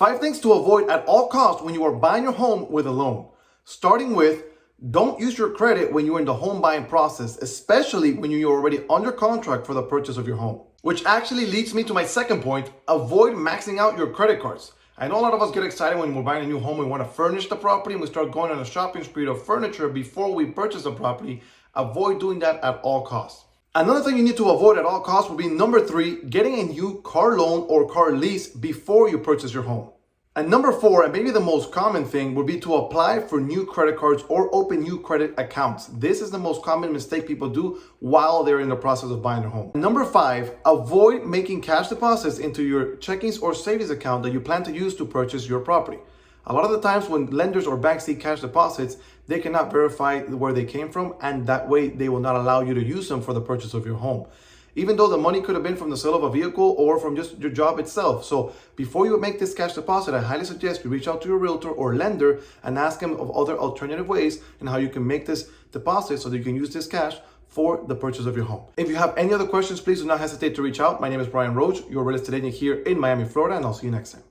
5 things to avoid at all costs when you are buying your home with a loan. Starting with, don't use your credit when you're in the home buying process, especially when you're already under contract for the purchase of your home. Which actually leads me to my second point, avoid maxing out your credit cards. I know a lot of us get excited when we're buying a new home, we want to furnish the property, and we start going on a shopping spree of furniture before we purchase the property. Avoid doing that at all costs. Another thing you need to avoid at all costs would be number 3, getting a new car loan or car lease before you purchase your home. And number 4, and maybe the most common thing, would be to apply for new credit cards or open new credit accounts. This is the most common mistake people do while they're in the process of buying their home. Number 5, avoid making cash deposits into your checkings or savings account that you plan to use to purchase your property. A lot of the times when lenders or banks see cash deposits, they cannot verify where they came from, and that way they will not allow you to use them for the purchase of your home, even though the money could have been from the sale of a vehicle or from just your job itself. So before you make this cash deposit, I highly suggest you reach out to your realtor or lender and ask them of other alternative ways and how you can make this deposit so that you can use this cash for the purchase of your home. If you have any other questions, please do not hesitate to reach out. My name is Bryan Roach, your real estate agent here in Miami, Florida, and I'll see you next time.